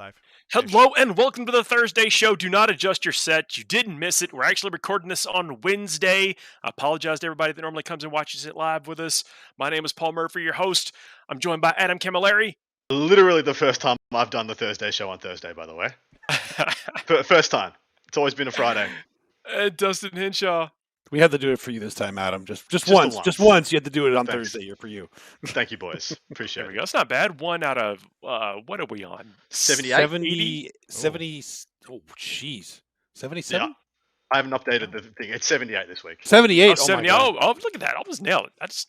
live. Hello and welcome to the Thursday show. Do not adjust your set. You didn't miss it. We're actually recording this on Wednesday. I apologize to everybody that normally comes and watches it live with us. My name is Paul Murphy, your host. I'm joined by Adam Camilleri. Literally the first time I've done the Thursday show on Thursday, by the way. First time. It's always been a Friday. Dustin Henshaw. We had to do it for you this time, Adam. Just once. Just once. You had to do it on Thursday for you. Thank you, boys. Appreciate There we it. go. That's not bad. One out of, what are we on? 78? 70. Oh, jeez. 77? Yeah. I haven't updated the thing. It's 78 this week. 78. Oh, 70. Oh, look at that. I almost nailed it. That's,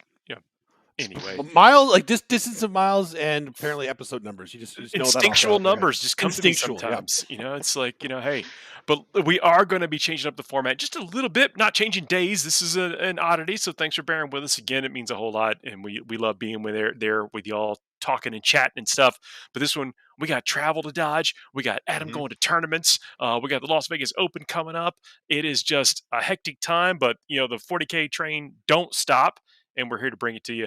anyway. Miles, like this distance of miles and apparently episode numbers. You just know that. Instinctual numbers just come to me sometimes. Yeah. It's like, hey, but we are going to be changing up the format just a little bit, not changing days. This is an oddity. So thanks for bearing with us again. It means a whole lot. And we love being there with y'all talking and chatting and stuff. But this one, we got travel to dodge. We got Adam going to tournaments. We got the Las Vegas Open coming up. It is just a hectic time, but the 40K train don't stop. And we're here to bring it to you.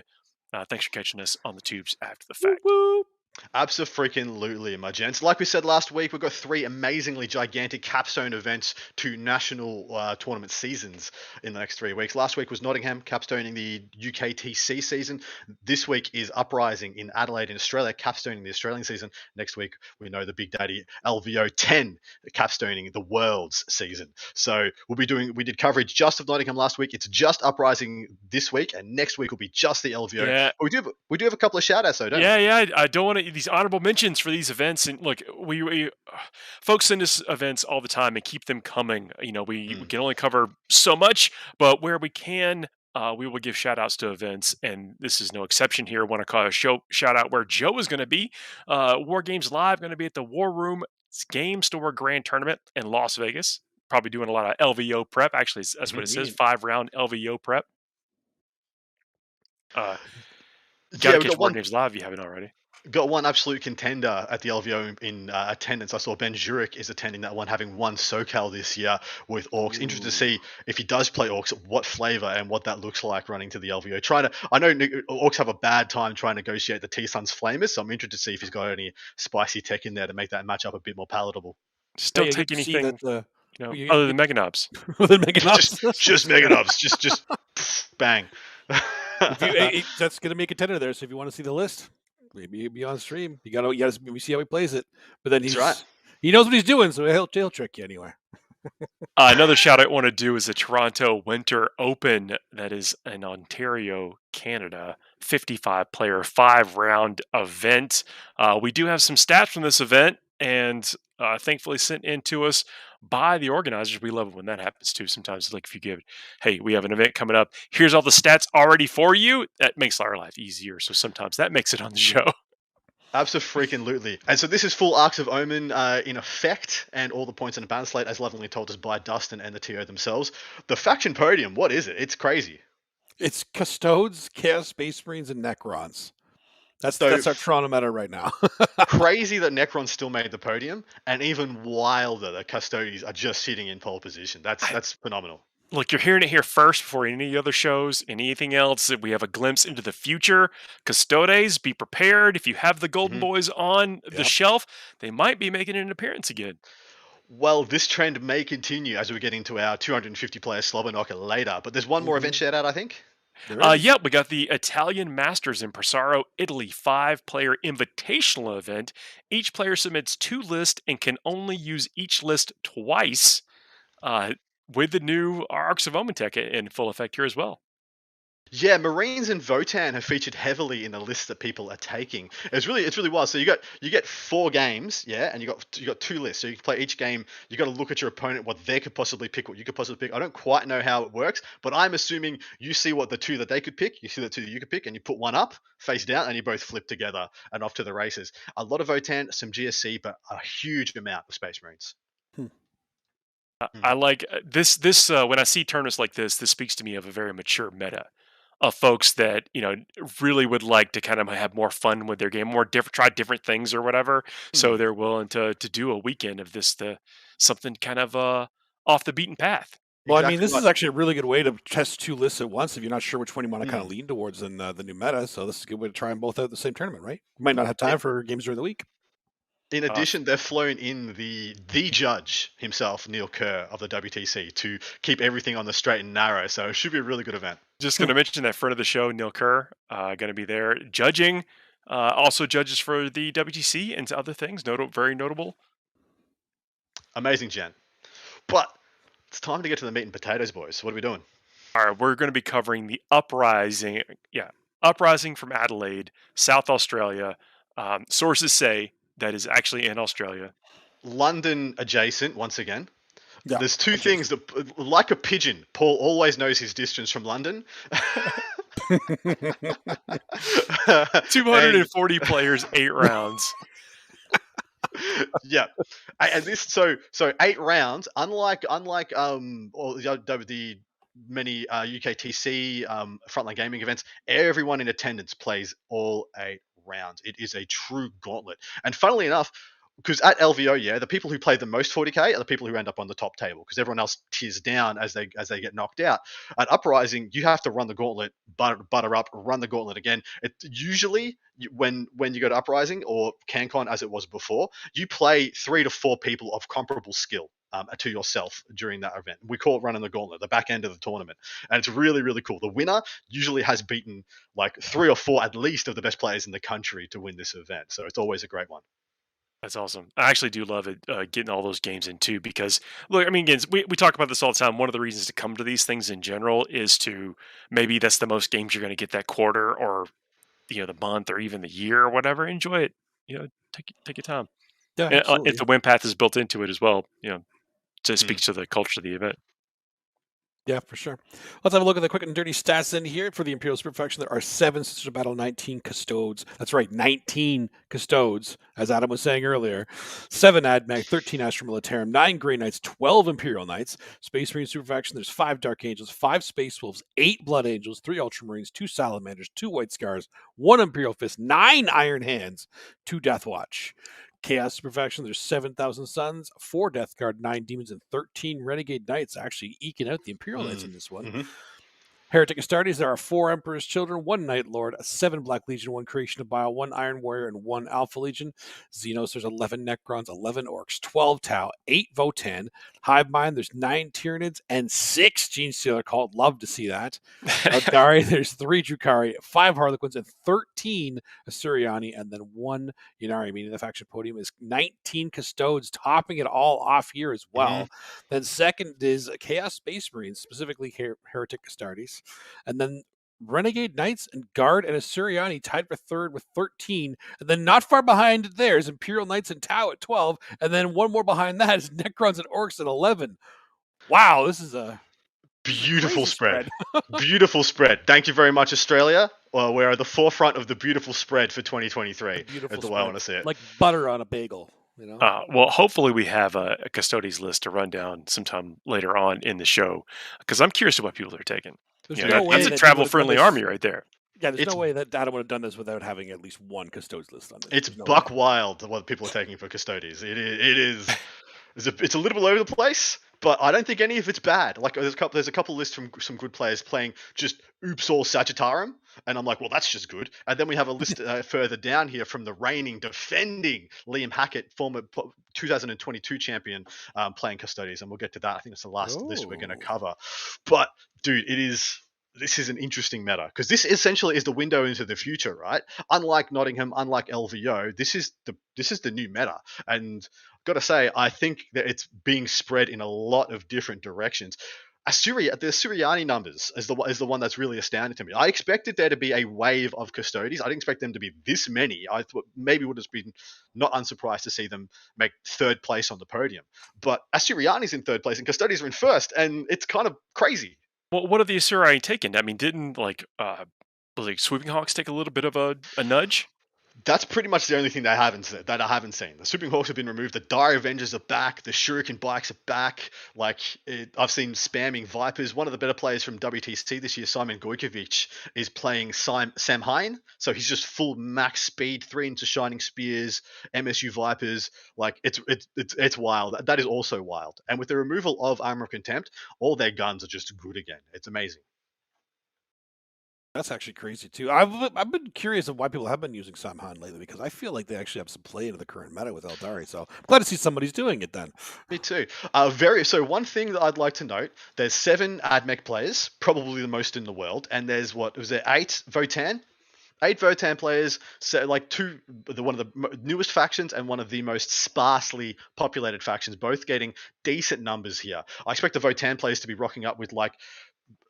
Thanks for catching us on the tubes after the fact. Woo-woo. Absolutely, my gents. Like we said last week, we've got 3 amazingly gigantic capstone events to national tournament seasons in the next 3 weeks. Last week was Nottingham capstoning the UKTC season. This week is Uprising in Adelaide in Australia capstoning the Australian season. Next week, we know the Big Daddy LVO 10 capstoning the World's season. So we did coverage just of Nottingham last week. It's just Uprising this week, and next week will be just the LVO. Yeah. But we do have a couple of shout outs though, don't we? Yeah. I don't want to these honorable mentions for these events. And look, we folks send us events all the time and keep them coming. We can only cover so much, but where we can, we will give shout outs to events, and this is no exception here. I want to call a shout out where Joe is going to be. War Games Live going to be at the War Room Game Store Grand Tournament in Las Vegas. Probably doing a lot of LVO prep. Actually, that's what it says, 5-round LVO prep. Got to catch War Games Live if you haven't already. Got one absolute contender at the LVO in attendance. I saw Ben Jurek is attending that one, having won SoCal this year with Orcs. Ooh. Interested to see if he does play Orcs, what flavor and what that looks like running to the LVO. I know Orcs have a bad time trying to negotiate the T-Suns Flamers, so I'm interested to see if he's got any spicy tech in there to make that matchup a bit more palatable. Just don't take anything other than Mega Nubs. Other than Mega Nubs? just Mega Nubs. Just bang. That's going to make a contender there, so if you want to see the list, maybe be on stream. You gotta see how he plays it. But then he knows what he's doing, so he'll trick you anyway. Another shout I want to do is the Toronto Winter Open that is in Ontario, Canada. 55-player, 5-round event. We do have some stats from this event, and thankfully sent in to us by the organizers. We love it when that happens too. Sometimes, like if you give, hey, we have an event coming up. Here's all the stats already for you. That makes our life easier. So sometimes that makes it on the show. Absolutely. And so this is full Arcs of Omen in effect, and all the points in the balance slate, as lovingly told us by Dustin and the TO themselves. The faction podium, what is it? It's crazy. It's Custodes, Chaos Space Marines, and Necrons. That's our Toronto meta right now. Crazy that Necron still made the podium, and even wilder that Custodes are just sitting in pole position. That's phenomenal. Look, you're hearing it here first before any other shows, anything else. That we have a glimpse into the future. Custodes, be prepared. If you have the Golden Boys on the shelf, they might be making an appearance again. Well, this trend may continue as we get into our 250-player slobber knocker later. But there's one more event shout out, I think. We got the Italian Masters in Pesaro, Italy 5-player invitational event. Each player submits 2 lists and can only use each list twice with the new Arcs of Omen tech in full effect here as well. Yeah, Marines and Votan have featured heavily in the list that people are taking. It's really wild. So you get 4 games, and you got 2 lists. So you can play each game. You got to look at your opponent, what they could possibly pick, what you could possibly pick. I don't quite know how it works, but I'm assuming you see what the 2 that they could pick, you see the 2 that you could pick, and you put one up face down, and you both flip together and off to the races. A lot of Votan, some GSC, but a huge amount of Space Marines. I like this. When I see tournaments like this speaks to me of a very mature meta. Of folks that really would like to kind of have more fun with their game, try different things or whatever. So they're willing to do a weekend of this, something kind of off the beaten path. Well, exactly. I mean, this is actually a really good way to test 2 lists at once if you're not sure which one you want to kind of lean towards in the new meta. So this is a good way to try them both out at the same tournament, right? You might not have time for games during the week. In addition, they've flown in the judge himself, Neil Kerr of the WTC, to keep everything on the straight and narrow. So it should be a really good event. Just going to mention that friend of the show, Neil Kerr, going to be there judging. Also judges for the WTC and other things. Very notable. Amazing, Jen. But it's time to get to the meat and potatoes, boys. What are we doing? All right, we're going to be covering the Uprising. Yeah, Uprising from Adelaide, South Australia. Sources say that is actually in Australia. London adjacent, once again. Yeah, there's two things that, like a pigeon, Paul always knows his distance from London. 240 players, 8 rounds. Yeah, and this so 8 rounds. Unlike the many UKTC frontline gaming events, everyone in attendance plays all 8 rounds. It is a true gauntlet, and funnily enough, because at LVO, the people who play the most 40k are the people who end up on the top table, because everyone else tears down as they get knocked out. At Uprising, you have to run the gauntlet, butter up, run the gauntlet again. It usually, when you go to Uprising or CanCon, as it was before, you play 3 to 4 people of comparable skill to yourself during that event. We call it running the gauntlet, the back end of the tournament, and it's really, really cool. The winner usually has beaten like 3 or 4 at least of the best players in the country to win this event, so it's always a great one. That's awesome. I actually do love it, getting all those games in too, because look, I mean, again, we talk about this all the time. One of the reasons to come to these things in general is to maybe that's the most games you're going to get that quarter or, the month or even the year or whatever. Enjoy it. Take your time. Yeah, And, absolutely. if the win path is built into it as well, to speak to the culture of the event. Yeah, for sure. Let's have a look at the quick and dirty stats in here for the Imperial Super Faction. There are 7 Sisters of Battle, 19 Custodes. That's right, 19 Custodes, as Adam was saying earlier. 7 AdMag, 13 Astra Militarum, 9 Grey Knights, 12 Imperial Knights. Space Marine Super Faction, there's 5 Dark Angels, 5 Space Wolves, 8 Blood Angels, 3 Ultramarines, 2 Salamanders, 2 White Scars, 1 Imperial Fist, 9 Iron Hands, 2 Death Watch. Chaos Super Faction, there's 7,000 Suns, 4 Death Guard, 9 Demons, and 13 Renegade Knights, actually eking out the Imperial Knights in this one. Mm-hmm. Heretic Astartes, there are 4 Emperor's Children, 1 Night Lord, 7 Black Legion, 1 Creation of Bile, 1 Iron Warrior, and 1 Alpha Legion. Xenos, there's 11 Necrons, 11 Orcs, 12 Tau, 8 Votan. Hive Mind, there's 9 Tyranids, and 6 Gene Stealer Cult. Love to see that. Eldari, there's 3 Drukhari, 5 Harlequins, and 13 Asuriani, and then 1 Yunari, meaning the faction podium is 19 Custodes, topping it all off here as well. Mm-hmm. Then second is Chaos Space Marines, specifically Heretic Astartes. And then Renegade Knights and Guard and Asuriani tied for third with 13. And then not far behind there is Imperial Knights and Tau at 12. And then one more behind that is Necrons and Orcs at 11. Wow, this is a beautiful spread. Beautiful spread. Thank you very much, Australia. We're at the forefront of the beautiful spread for 2023. That's the way I want to see it. Like butter on a bagel. Well, hopefully we have a Custodes list to run down sometime later on in the show, because I'm curious to what people are taking. That's a travel-friendly army right there. Yeah, there's no way that Adam would have done this without having at least one Custodes list on this. It's buck wild what people are taking for Custodes. It is. It's a little bit all over the place, but I don't think any of it's bad. Like there's a couple lists from some good players playing just Oops All Sagittarium, and I'm like, well, that's just good. And then we have a list further down here from the reigning, defending Liam Hackett, former 2022 champion, playing Custodes, and we'll get to that. I think it's the last list we're going to cover. But dude, this is an interesting meta, because this essentially is the window into the future, right? Unlike Nottingham, unlike LVO, this is the new meta, and got to say, I think that it's being spread in a lot of different directions. The Asuriani numbers is the one that's really astounding to me. I expected there to be a wave of Custodes. I didn't expect them to be this many. I thought maybe would have been not unsurprised to see them make 3rd place on the podium. But Asuriani's in 3rd place and Custodes are in 1st, and it's kind of crazy. Well, what have the Asuriani taken? I mean, didn't Sweeping Hawks take a little bit of a nudge? That's pretty much the only thing that I haven't seen. The Sweeping Hawks have been removed. The Dire Avengers are back. The Shuriken Bikes are back. I've seen spamming Vipers. One of the better players from WTC this year, Simon Gojkovic, is playing Sam Hine. So he's just full max speed, 3 into Shining Spears, MSU Vipers. It's wild. That is also wild. And with the removal of Armor of Contempt, all their guns are just good again. It's amazing. That's actually crazy too. I've been curious of why people have been using Samhan lately because I feel like they actually have some play into the current meta with Eldari. So I'm glad to see somebody's doing it then. Me too. So one thing that I'd like to note: there's 7 AdMech players, probably the most in the world, and there's what was there 8 Votan? 8 Votan players, so like one of the newest factions and one of the most sparsely populated factions, both getting decent numbers here. I expect the Votan players to be rocking up with like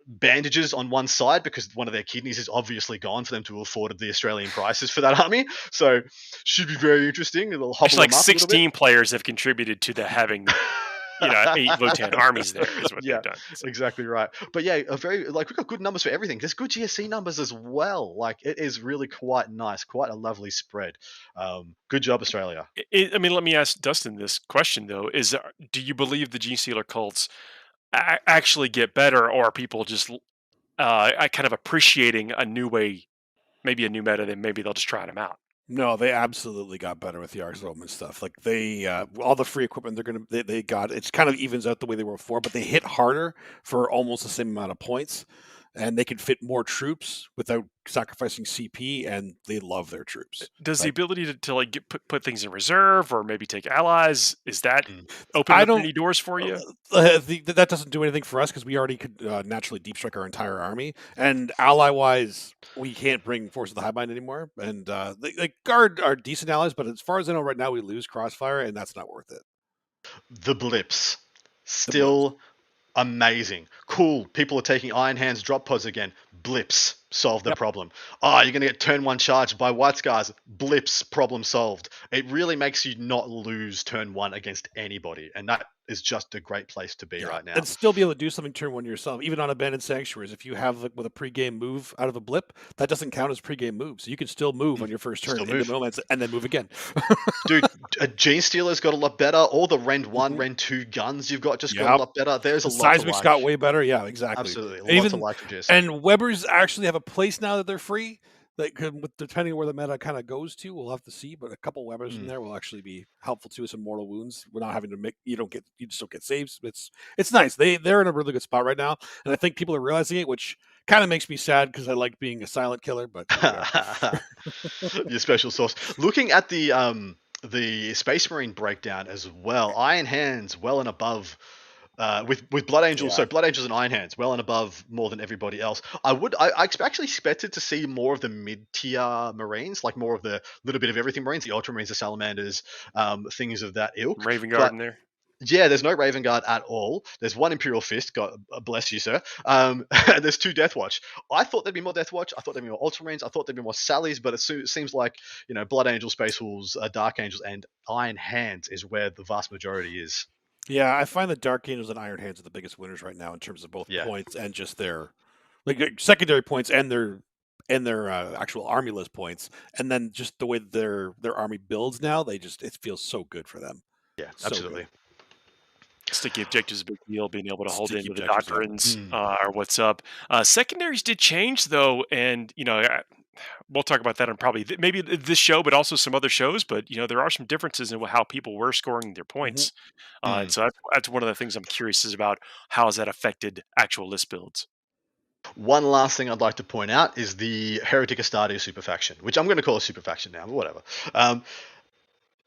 bandages on one side because one of their kidneys is obviously gone for them to afford the Australian prices for that army. So should be very interesting. It'll hobble like them up 16 players have contributed to the having 8 Votan armies there is what they've done. So. Exactly right. But yeah, we've got good numbers for everything. There's good GSC numbers as well. Like it is really quite nice, quite a lovely spread. Good job, Australia. I mean, let me ask Dustin this question though: do you believe the Gene Stealer cults actually get better, or are people just kind of appreciating a new way, maybe a new meta, then maybe they'll just try them out? No, they absolutely got better with the Arx Roman stuff. Like they, all the free equipment they got, it's kind of evens out the way they were before, but they hit harder for almost the same amount of points, and they can fit more troops without sacrificing CP, and they love their troops. Does the ability to like put things in reserve or maybe take allies, is that open up any doors for you? That doesn't do anything for us because we already could naturally deep strike our entire army, and ally wise, we can't bring Force of the Highbind anymore. And they guard are decent allies, but as far as I know, right now we lose Crossfire, and that's not worth it. The blips still amazing, cool. People are taking Iron Hands drop pods again. Blips solve the problem. You're going to get turn 1 charged by White Scars. Blips, problem solved. It really makes you not lose turn 1 against anybody, and that is just a great place to be right now. And still be able to do something turn 1 yourself, even on Abandoned Sanctuaries. If you have with a pre-game move out of a blip, that doesn't count as pre-game move, so you can still move on your first turn into moments and then move again. Dude, Gene Stealer's got a lot better. All the Rend 1, Rend 2 guns you've got just got a lot better. There's a lot to Seismic's like. got way better. Yeah, exactly. Absolutely. A lot to like for GSC. And Webbers actually have a place now that they're free. That could, depending on where the meta kind of goes to, we'll have to see. But a couple Webbers in there will actually be helpful to us in mortal wounds. We're not having to you just don't get saves. It's nice. They're in a really good spot right now, and I think people are realizing it, which kind of makes me sad because I like being a silent killer. But your special sauce. Looking at the Space Marine breakdown as well, Iron Hands well and above. With Blood Angels, so Blood Angels and Iron Hands, well and above more than everybody else. I actually expected to see more of the mid-tier Marines, like more of the little bit of everything Marines, the Ultramarines, the Salamanders, things of that ilk. Raven Guard in there. Yeah, there's no Raven Guard at all. There's 1 Imperial Fist, God bless you, sir. There's 2 Death Watch. I thought there'd be more Death Watch. I thought there'd be more Ultramarines. I thought there'd be more Sallies, but it seems like, Blood Angels, Space Wolves, Dark Angels, and Iron Hands is where the vast majority is. Yeah, I find that Dark Angels and Iron Hands are the biggest winners right now in terms of both points and just their secondary points and their actual army list points, and then just the way their army builds now. It feels so good for them. Yeah, so absolutely. Good. Sticky objectives is a big deal. Being able to hold into the doctrines are what's up. Secondaries did change though, and we'll talk about that on probably maybe this show, but also some other shows. But there are some differences in how people were scoring their points, and so that's one of the things I'm curious about. How has that affected actual list builds? One last thing I'd like to point out is the Heretic Astartes super faction, which I'm going to call a super faction now, but whatever.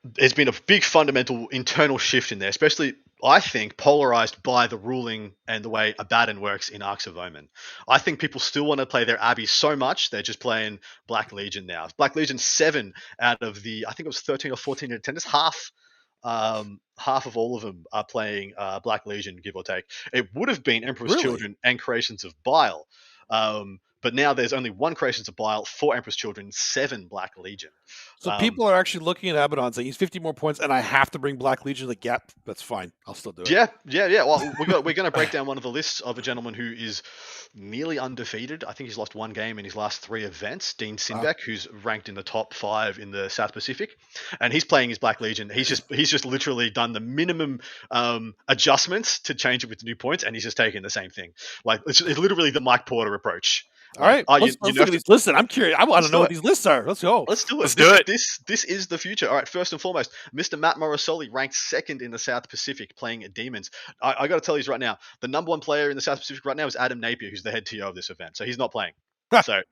There's been a big fundamental internal shift in there, especially, I think, polarized by the ruling and the way Abaddon works in Arcs of Omen. I think people still want to play their Abbey so much, they're just playing Black Legion now. Black Legion 7 out of the, I think it was 13 or 14 in attendance, half of all of them are playing Black Legion, give or take. It would have been Emperor's Children and Creations of Bile. But now there's only 1 Creations of Bile, 4 Emperor's Children, 7 Black Legion. So people are actually looking at Abaddon saying he's 50 more points and I have to bring Black Legion. Like, yep, that's fine. I'll still do it. Yeah. Well, we're going to break down one of the lists of a gentleman who is nearly undefeated. I think he's lost 1 game in his last 3 events. Dean Sinbeck, who's ranked in the top 5 in the South Pacific, and he's playing his Black Legion. He's just literally done the minimum adjustments to change it with the new points, and he's just taking the same thing. Like it's literally the Mike Porter approach. All right, let's look at these lists. I'm curious. I want to know what these lists are. Let's go. Let's do it. This is the future. All right, first and foremost, Mr. Matt Morosoli ranked 2nd in the South Pacific playing Demons. I got to tell you right now, the number 1 player in the South Pacific right now is Adam Napier, who's the head TO of this event. So he's not playing. So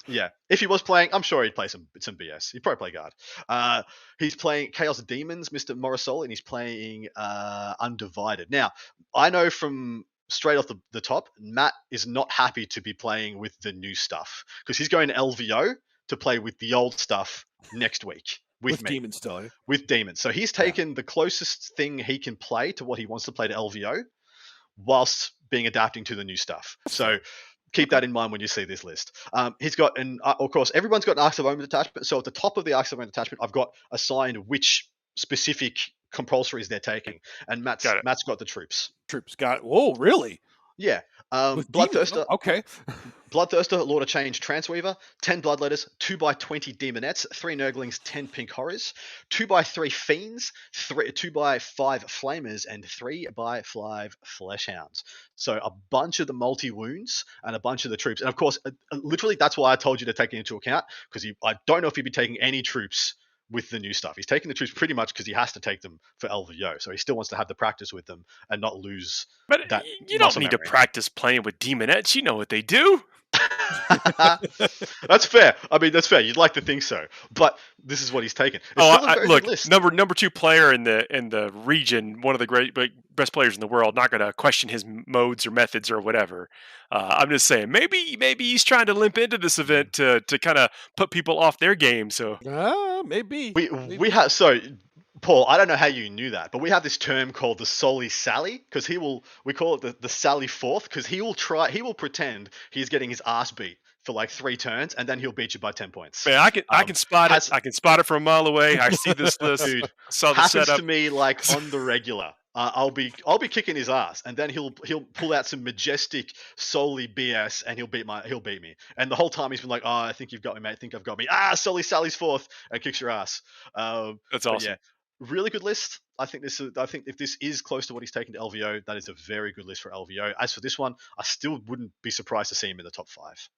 yeah, if he was playing, I'm sure he'd play some BS. He'd probably play guard. He's playing Chaos Demons, Mr. Morrisoli, and he's playing Undivided. Now, I know from straight off the top, Matt is not happy to be playing with the new stuff because he's going to LVO to play with the old stuff next week with me. Demons still, eh? With Demons. So he's taken the closest thing he can play to what he wants to play to LVO whilst being adapting to the new stuff. So keep that in mind when you see this list. He's got, and of course, everyone's got an Arcs of Omen attachment. So at the top of the Arcs of Omen attachment, I've got assigned which specific compulsories they're taking. And Matt's got the troops. Got it. Whoa, really? Yeah. Bloodthirster. Okay. Bloodthirster, Lord of Change, Transweaver, 10 Bloodletters, 2x20 Demonettes, 3 Nurglings, 10 Pink Horrors, 2x3 Fiends, 2x5 Flamers, and 3x5 Fleshhounds. So a bunch of the multi-wounds and a bunch of the troops. And of course, literally that's why I told you to take it into account, because I don't know if he'd be taking any troops with the new stuff. He's taking the troops pretty much because he has to take them for LVO. So he still wants to have the practice with them and not lose. But you don't need to practice playing with Demonettes. You know what they do. That's fair. I mean, that's fair. You'd like to think so, but this is what he's taken. Look, number 2 player in the region, one of the best players in the world. Not going to question his modes or methods or whatever. I'm just saying, maybe he's trying to limp into this event to kind of put people off their game. So maybe we have so. Paul, I don't know how you knew that, but we have this term called the Soli Sally, because we call it the Sally Fourth, because he will pretend he's getting his ass beat for like 3 turns, and then he'll beat you by 10 points. Man, I can spot it. I can spot it from a mile away. I see this list. Dude, saw the happens setup to me like on the regular. I'll be kicking his ass, and then he'll pull out some majestic Soli BS, and he'll beat me. And the whole time he's been like, "Oh, I think you've got me, mate. I think I've got me." Soli Sally's fourth, and kicks your ass. That's awesome. Yeah. Really good list. I think if this is close to what he's taken to LVO, that is a very good list for LVO. As for this one, I still wouldn't be surprised to see him in the top 5.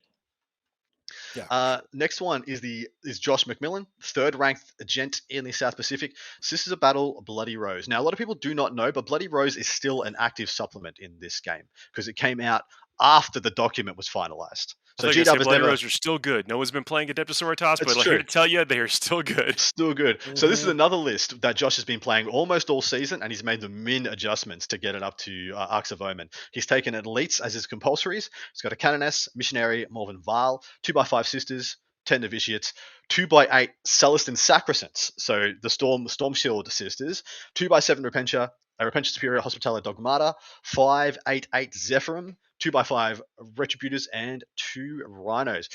Yeah. Next one is Josh McMillan, 3rd ranked gent in the South Pacific. Sisters of Battle, Bloody Rose. Now, a lot of people do not know, but Bloody Rose is still an active supplement in this game because it came out after the document was finalized. So Bloody Rose are still good. No one's been playing Adeptus, but I'm here to tell you, they are still good. Still good. Mm-hmm. So this is another list that Josh has been playing almost all season, and he's made the min adjustments to get it up to Arcs of Omen. He's taken Elites as his compulsories. He's got a Canoness, Missionary, Morven Val, 2x5 Sisters, 10 Novitiates, 2x8 Celestin Sacrosanct, so the Storm Shield Sisters, 2x7 Repentia, a Repentia Superior Hospitalia Dogmata, 5-8-8 Zephyrim, 2x5 Retributors, and 2 Rhinos.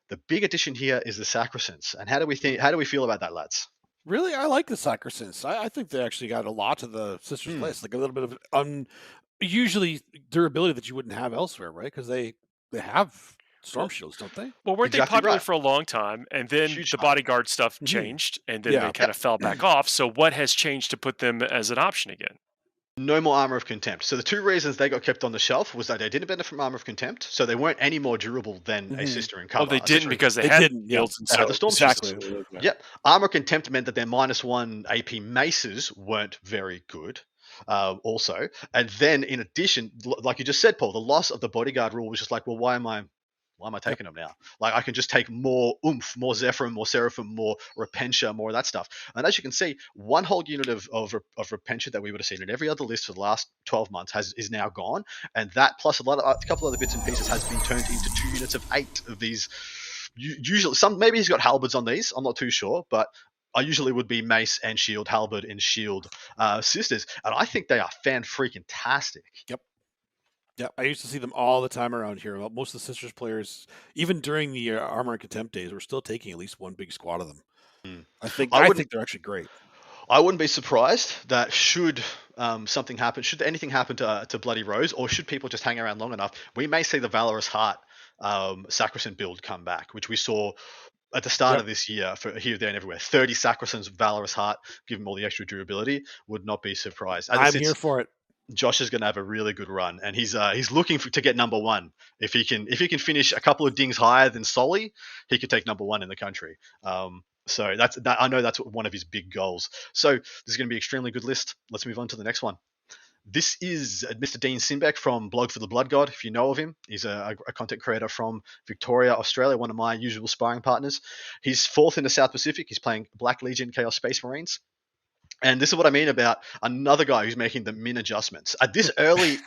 The big addition here is the Sacrosancts. And how do we feel about that, lads? Really, I like the Sacrosancts. I think they actually got a lot to the Sisters list, like a little bit of usually durability that you wouldn't have elsewhere, right? Because they have storm shields, don't they? Well, weren't they popular for a long time, and then the bodyguard stuff changed, and then they kind of fell back off. So what has changed to put them as an option again? No more Armor of Contempt. So the 2 reasons they got kept on the shelf was that they didn't benefit from Armor of Contempt, so they weren't any more durable than a Sister in cover. Well, they didn't because they had shields and they had the Storm Shields. Yep. Armor of Contempt meant that their -1 AP maces weren't very good. Also, and then in addition, like you just said, Paul, the loss of the bodyguard rule was just like, well, why am I taking them now? Like, I can just take more Oomph, more Zephyrim, more Seraphim, more Repentia, more of that stuff. And as you can see, one whole unit of Repentia that we would have seen in every other list for the last 12 months is now gone. And that plus a couple other bits and pieces has been turned into 2 units of 8 of these. Usually, maybe he's got halberds on these. I'm not too sure, but I usually would be mace and shield, halberd and shield sisters. And I think they are fan-freaking-tastic. Yep. Yeah, I used to see them all the time around here. Most of the Sisters players, even during the Armor and Contempt days, were still taking at least one big squad of them. I think they're actually great. I wouldn't be surprised that should something happen, should anything happen to Bloody Rose, or should people just hang around long enough, we may see the Valorous Heart Sacrosanct build come back, which we saw at the start of this year for here, there, and everywhere. 30 Sacrosancts, Valorous Heart, give them all the extra durability. Would not be surprised. I'm here for it. Josh is going to have a really good run, and he's looking to get number 1. If he can finish a couple of dings higher than Soli, he could take number 1 in the country. So I know that's one of his big goals. So this is going to be an extremely good list. Let's move on to the next one. This is Mr. Dean Simbeck from Blog for the Blood God, if you know of him. He's a content creator from Victoria, Australia, one of my usual sparring partners. He's 4th in the South Pacific. He's playing Black Legion Chaos Space Marines. And this is what I mean about another guy who's making the min adjustments. At this early,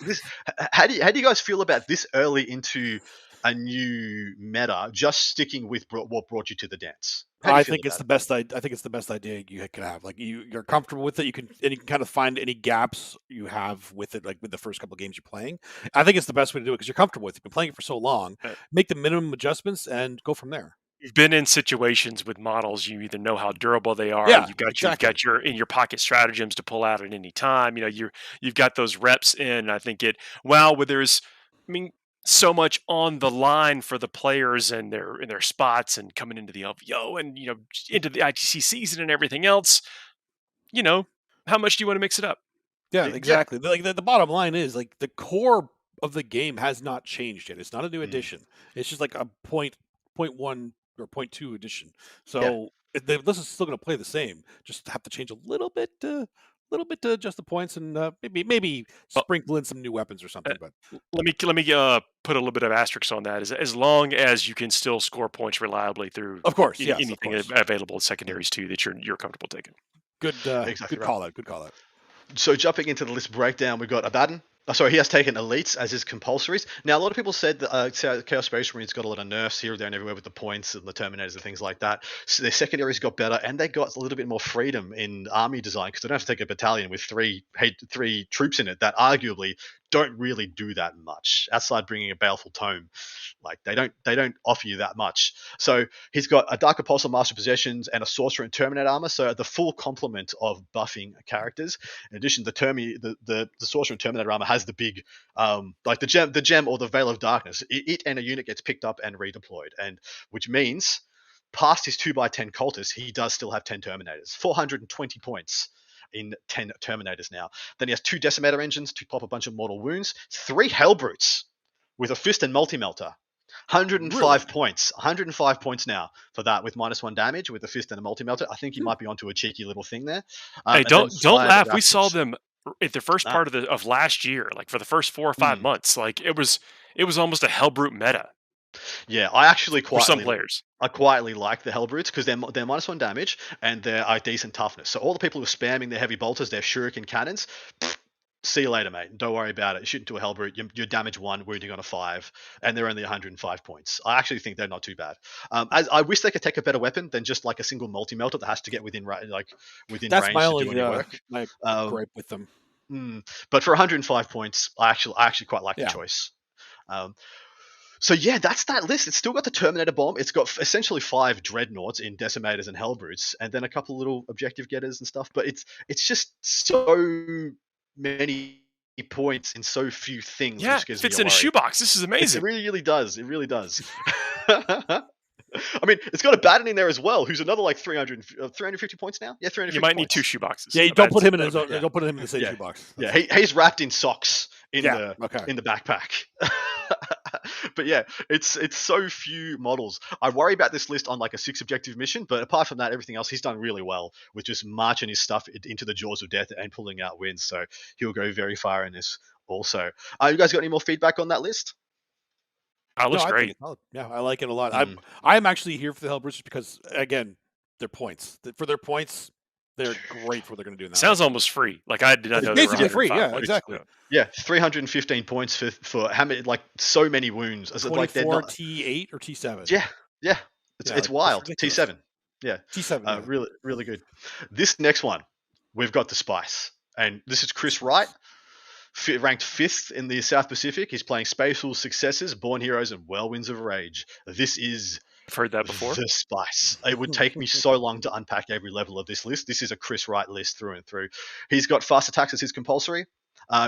how do you guys feel about this early into a new meta, just sticking with what brought you to the dance? I think it's the best. I think it's the best idea you can have. Like you're comfortable with it. You can kind of find any gaps you have with it, like with the first couple of games you're playing. I think it's the best way to do it because you're comfortable with it. You've been playing it for so long. Make the minimum adjustments and go from there. You've been in situations with models. You either know how durable they are. Yeah, you've got your in your pocket stratagems to pull out at any time. You've got those reps in. I think there's, so much on the line for the players and their spots and coming into the LVO and into the ITC season and everything else. How much do you want to mix it up? Yeah, exactly. Like the bottom line is like the core of the game has not changed yet. It's not a new addition. It's just like a point one or 0.2 addition. So this is still going to play the same. Just have to change a little bit to adjust the points and maybe sprinkle in some new weapons or something. But let me put a little bit of asterisk on that. As long as you can still score points reliably through, of course, anything available in secondaries too that you're comfortable taking. Good, exactly good call out. Good call out. So jumping into the list breakdown, we've got Abaddon. He has taken elites as his compulsories. Now, a lot of people said that Chaos Space Marines got a lot of nerfs here, there, and everywhere with the points and the Terminators and things like that. So their secondaries got better, and they got a little bit more freedom in army design because they don't have to take a battalion with three troops in it that arguably don't really do that much outside bringing a baleful tome. Like they don't offer you that much. So he's got a Dark Apostle, Master Possessions, and a Sorcerer and Terminator armor. So the full complement of buffing characters. In addition, the Sorcerer and Terminator armor has the big like the gem or the Veil of Darkness. It and a unit gets picked up and redeployed, and which means past his 2x10 cultists, he does still have 10 Terminators, 420 points in 10 Terminators now. Then he has 2 Decimator engines to pop a bunch of mortal wounds, 3 Hellbrutes with a fist and multi-melter. 105 points. 105 points now for that with -1 damage with a fist and a multi-melter. I think he might be onto a cheeky little thing there. Hey, don't laugh. We saw them at the first part of last year, like for the first 4 or 5 months. Like it was almost a Hellbrute meta. Yeah, I actually for some players. I quietly like the Hellbrutes because they're -1 damage and they're a decent toughness. So all the people who are spamming their heavy bolters, their shuriken cannons, see you later, mate. Don't worry about it. You shoot into a Hellbrute, you're damage 1, wounding on a 5, and they're only 105 points. I actually think they're not too bad. I wish they could take a better weapon than just like a single multi-melter that has to get within range to do any work. My gripe with them. But for 105 points, I actually quite like the choice. So yeah, that's that list. It's still got the Terminator bomb. It's got essentially 5 dreadnoughts in Decimators and Hellbrutes, and then a couple little objective getters and stuff. But it's just so many points in so few things. Yeah, it fits in a shoebox. This is amazing. It really does. It really does. I mean, it's got Abaddon in there as well, who's another like 350 points now. Yeah, 350. You might need 2 shoeboxes. Yeah, don't put him in don't put him in the same shoebox. Yeah, he's wrapped in socks in the backpack. But yeah, it's so few models. I worry about this list on like a 6 objective mission, but apart from that, everything else he's done really well with just marching his stuff into the jaws of death and pulling out wins. So he'll go very far in this also. You guys got any more feedback on that list? That looks great. Yeah, I like it a lot. I'm actually here for the Hellbrutes because again, their points. For their points, they're great for what they're going to do now. Sounds almost free. Like I did not know. Basically free. Yeah, points. Exactly. Yeah, 315 points for how many? Like so many wounds. 24 like T8 or T7. Yeah. It's wild. T7. Yeah. T7. Really, really good. This next one, we've got the Spice, and this is Chris Wright. Ranked 5th in the South Pacific. He's playing Spatial Successors, Born Heroes, and Whirlwinds of Rage. This is I've heard that before. The Spice. It would take me so long to unpack every level of this list. This is a Chris Wright list through and through. He's got fast attacks as his compulsory.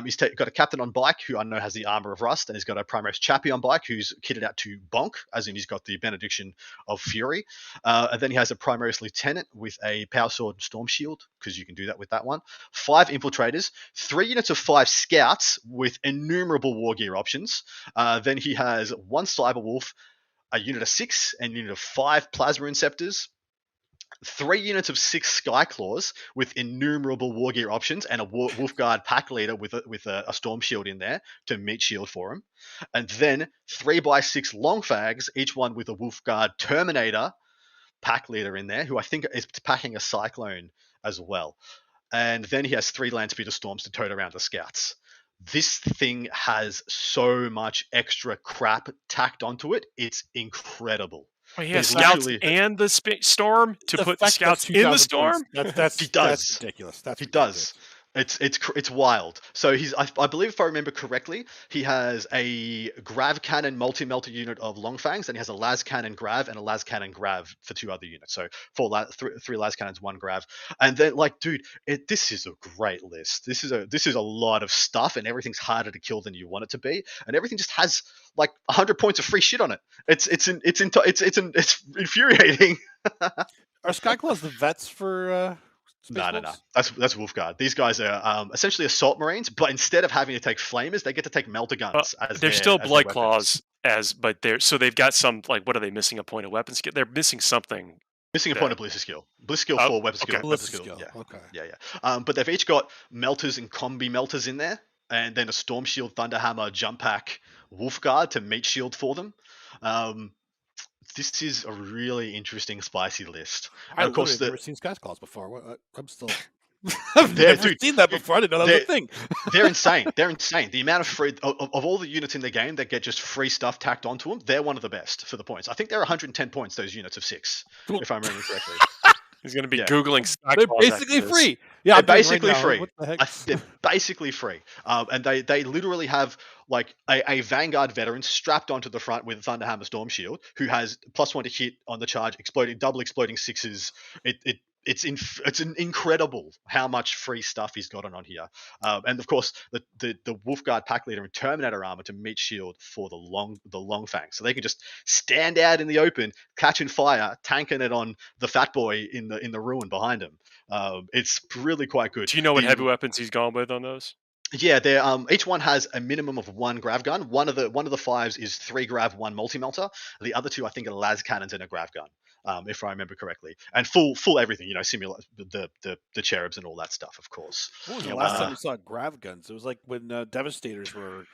He's got a captain on bike who I know has the armor of rust, and he's got a Primaris Chappie on bike who's kitted out to bonk, as in he's got the benediction of fury. And then he has a Primaris lieutenant with a power sword and storm shield, because you can do that with that one. 5 infiltrators, 3 units of 5 scouts with innumerable war gear options. Then he has 1 cyber wolf, a unit of 6, and a unit of 5 plasma inceptors. 3 units of 6 Skyclaws with innumerable war gear options and a Wolfguard pack leader with a Storm Shield in there to meat shield for him. And then 3x6 Longfangs, each one with a Wolfguard Terminator pack leader in there, who I think is packing a Cyclone as well. And then he has 3 Landspeeder Storms to tote around the scouts. This thing has so much extra crap tacked onto it. It's incredible. Oh, he has scouts and the storm to put the scouts in the storm. That's ridiculous. He does. It's wild. So I believe, if I remember correctly, he has a Grav Cannon multi-melter unit of Longfangs, and he has a Las Cannon Grav and a Las Cannon Grav for 2 other units. So 3 Las Cannons, 1 Grav. And then, like, dude, this is a great list. This is a lot of stuff, and everything's harder to kill than you want it to be, and everything just has like 100 points of free shit on it. It's infuriating. Are Skyclaws the vets for? No. That's Wolfguard. These guys are essentially assault marines, but instead of having to take flamers, they get to take melter guns. They're still blood claws, but they've got some, like, what are they missing? A point of weapon skill? They're missing something. Missing a point of ballistic skill. Ballistic skill 4, weapon skill. Ballistic skill. Yeah. Okay. Yeah. But they've each got melters and combi melters in there, and then a Storm Shield, Thunderhammer, Jump Pack, Wolfguard to meat shield for them. This is a really interesting, spicy list. I've never seen Skyclaws before. I'm still... I've never seen that before. I didn't know that was a thing. They're insane. They're insane. The amount of free... Of all the units in the game that get just free stuff tacked onto them, they're one of the best for the points. I think they're 110 points, those units of 6, if I remember correctly. He's going to be Googling Skyclaws. They're basically free. Yeah, they're basically free. What the heck? They're basically free. And they literally have like a Vanguard veteran strapped onto the front with a Thunderhammer Storm Shield, who has +1 to hit on the charge, double exploding 6s. It's incredible how much free stuff he's got on here. And of course, the Wolfguard pack leader and Terminator armor to meat shield for the Longfang. So they can just stand out in the open, catching fire, tanking it on the fat boy in the ruin behind him. It's really quite good. Do you know what heavy weapons he's gone with on those? Yeah, they're each one has a minimum of 1 grav gun. One of the 5s is 3 grav, 1 multi-melter. The other 2, I think, are las cannons and a grav gun, if I remember correctly. And full everything, simulate the cherubs and all that stuff, of course. What was the last time we saw grav guns? It was like when Devastators were.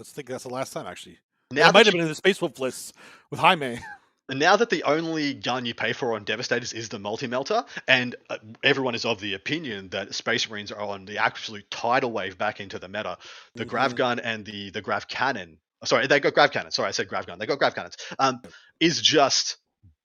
I think that's the last time, actually. Now it might have been in the Space Wolf lists with Jaime. Now that the only gun you pay for on Devastators is the multi-melter, and everyone is of the opinion that Space Marines are on the absolute tidal wave back into the meta, the grav gun and the grav cannon, sorry, they got grav cannons. Sorry, I said grav gun. They got grav cannons. Is just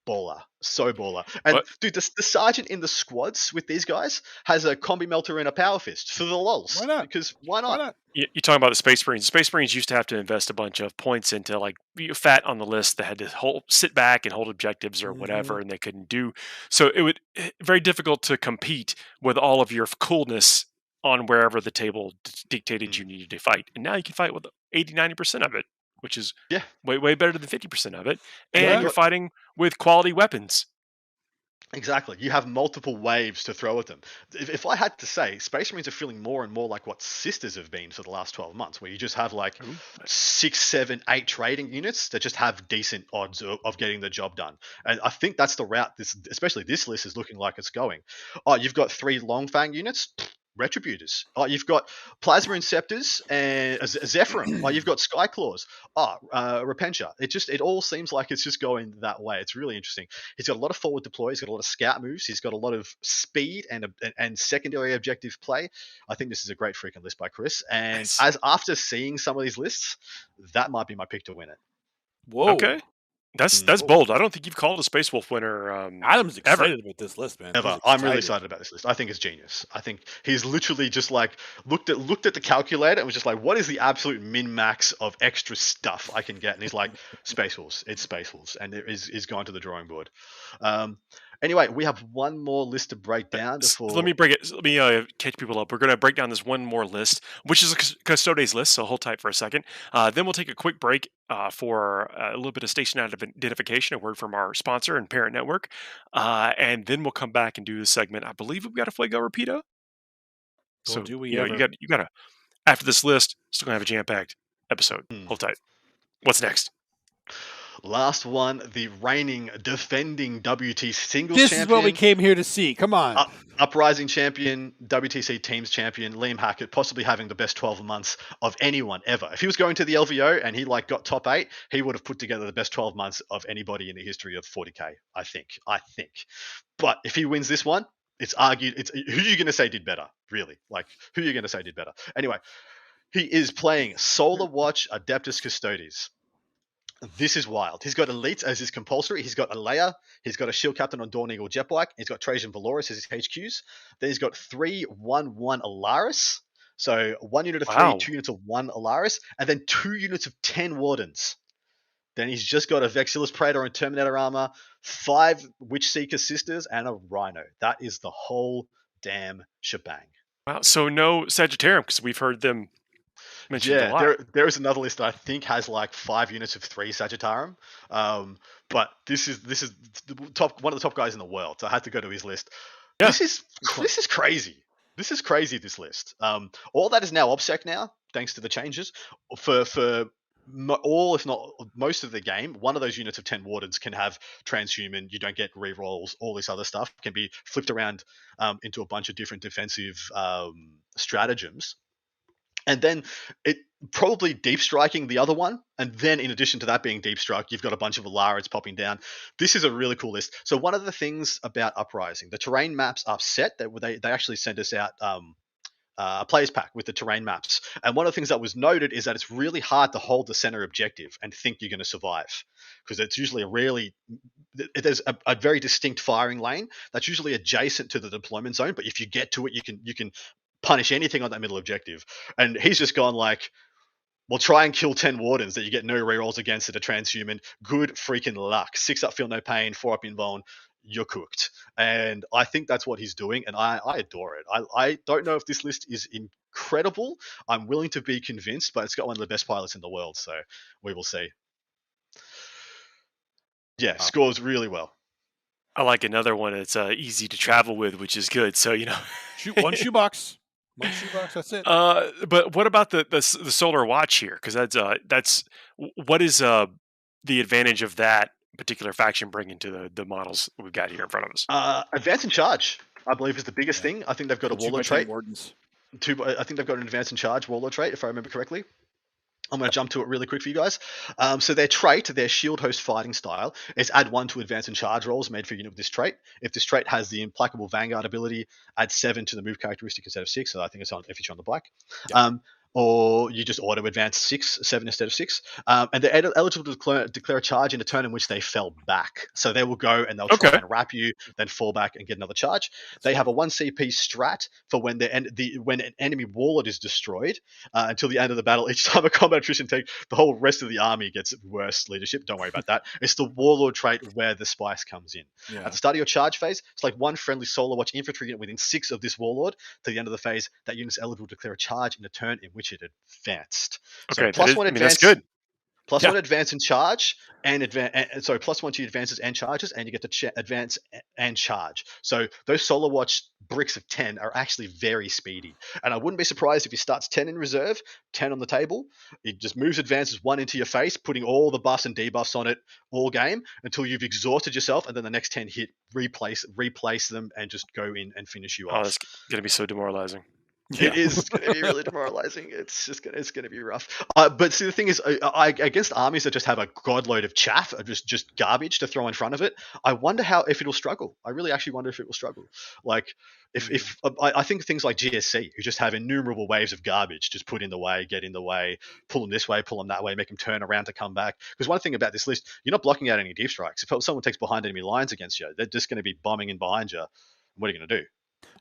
baller. So baller. And dude, the sergeant in the squads with these guys has a combi melter and a power fist for the lols. Why not? Because why not? You're talking about the Space Marines. The Space Marines used to have to invest a bunch of points into, like, fat on the list that had to sit back and hold objectives or whatever, and they couldn't do. So it would very difficult to compete with all of your coolness on wherever the table dictated you needed to fight. And now you can fight with 80-90% of it, which is way better than 50% of it. And you're fighting with quality weapons. Exactly. You have multiple waves to throw at them. If I had to say, Space Marines are feeling more and more like what Sisters have been for the last 12 months, where you just have like 6, 7, 8 trading units that just have decent odds of getting the job done. And I think that's the route, especially this list is looking like it's going. Oh, you've got 3 Longfang units. Retributors. Oh, you've got Plasma Inceptors and Zephyrin. Oh, you've got Skyclaws. Repentia. It all seems like it's just going that way. It's really interesting. He's got a lot of forward deploy. He's got a lot of scout moves. He's got a lot of speed and secondary objective play. I think this is a great freaking list by Chris. And after seeing some of these lists, that might be my pick to win it. Whoa. Okay. That's bold. I don't think you've called a Space Wolf winner. Adam's excited about this list, man. I'm really excited about this list. I think it's genius. I think he's literally just like looked at the calculator and was just like, what is the absolute min max of extra stuff I can get? And he's like, Space Wolves. It's Space Wolves, and it is going to the drawing board. Anyway, we have one more list to break down. Let me catch people up. We're going to break down this one more list, which is a Custodes list, so hold tight for a second. Then we'll take a quick break for a little bit of station identification, a word from our sponsor and parent network. And then we'll come back and do the segment. I believe we've got a Fuego Rapido. So do we? You got to, after this list, still going to have a jam-packed episode. Hold tight. What's next? Last one, the reigning, defending WT singles This champion. is what we came here to see. Come on. Uprising champion, WTC teams champion, Liam Hackett, possibly having the best 12 months of anyone ever. If he was going to the LVO and he got top 8, he would have put together the best 12 months of anybody in the history of 40K, I think. But if he wins this one, it's argued, who are you going to say did better, really? Who are you going to say did better? Anyway, he is playing Solar Watch Adeptus Custodes. This is wild. He's got Elites as his compulsory. He's got Alea. He's got a Shield Captain on Dawn Eagle Jetbike. He's got Trajan Valoris as his HQs. Then he's got 3-1-1 Alaris. So 1 unit of 3, 2 units of 1 Alaris, and then 2 units of 10 Wardens. Then he's just got a Vexillus Praetor and Terminator armor, 5 Witch Seeker Sisters, and a Rhino. That is the whole damn shebang. Wow. So no Sagittarium, because we've heard them mentioned a lot. There is another list that I think has 5 units of 3 Sagittarium. But this is the one of the top guys in the world. So I had to go to his list. Yeah. This is crazy. This is crazy, this list. All that is now OBSEC now, thanks to the changes. For all, if not most of the game, one of those units of 10 Wardens can have Transhuman. You don't get rerolls. All this other stuff can be flipped around into a bunch of different defensive stratagems. And then it probably deep striking the other one. And then in addition to that being deep strike, you've got a bunch of Alarids popping down. This is a really cool list. So one of the things about Uprising, the terrain maps are set. They actually sent us out a players pack with the terrain maps. And one of the things that was noted is that it's really hard to hold the center objective and think you're going to survive, because it's usually there's a very distinct firing lane that's usually adjacent to the deployment zone. But if you get to it, you can punish anything on that middle objective. And he's just gone well, try and kill 10 Wardens that you get no rerolls against at a Transhuman. Good freaking luck. 6 up, feel no pain. 4 up, invuln. You're cooked. And I think that's what he's doing, and I adore it. I don't know if this list is incredible. I'm willing to be convinced, but it's got one of the best pilots in the world, so we will see. Yeah, scores really well. I like another one that's easy to travel with, which is good. So, one shoebox. One shoebox, that's it. But what about the Solar Watch here? Because that's what is the advantage of that particular faction bringing to the models we've got here in front of us? Advance and charge, I believe, is the biggest thing. I think they've got a Warlord trait. I think they've got an advance and charge Warlord trait, if I remember correctly. I'm going to jump to it really quick for you guys. So their trait, their shield host fighting style, is add 1 to advance and charge rolls made for a unit with this trait. If this trait has the implacable Vanguard ability, add 7 to the move characteristic instead of 6. So I think it's on if you're on the black. Yep. Or you just auto advance 7 instead of 6. And they're eligible to declare a charge in a turn in which they fell back. So they will go and they'll try and wrap you, then fall back and get another charge. They have a 1 CP strat for when when an enemy warlord is destroyed until the end of the battle. Each time a combat attrition take, the whole rest of the army gets worse leadership. Don't worry about that. It's the warlord trait where the spice comes in. Yeah. At the start of your charge phase, it's like 1 friendly Solar Watch infantry unit within 6 of this warlord. To the end of the phase, that unit is eligible to declare a charge in a turn in which it advanced. Okay, so +1 advance. That's good. +1 advance and charge, and +1 to advances and charges, and you get to advance and charge. So those Solar Watch bricks of 10 are actually very speedy. And I wouldn't be surprised if he starts 10 in reserve, 10 on the table. It just moves advances 1 into your face, putting all the buffs and debuffs on it all game until you've exhausted yourself, and then the next 10 hit, replace them, and just go in and finish you off. Oh, that's going to be so demoralizing. Yeah. It is going to be really demoralizing. It's going to be rough. But see, the thing is, against armies that just have a godload of chaff, or just garbage to throw in front of it, I wonder if it'll struggle. I really actually wonder if it will struggle. I think things like GSC, who just have innumerable waves of garbage, just put in the way, get in the way, pull them this way, pull them that way, make them turn around to come back. Because one thing about this list, you're not blocking out any deep strikes. If someone takes behind enemy lines against you, they're just going to be bombing in behind you. What are you going to do?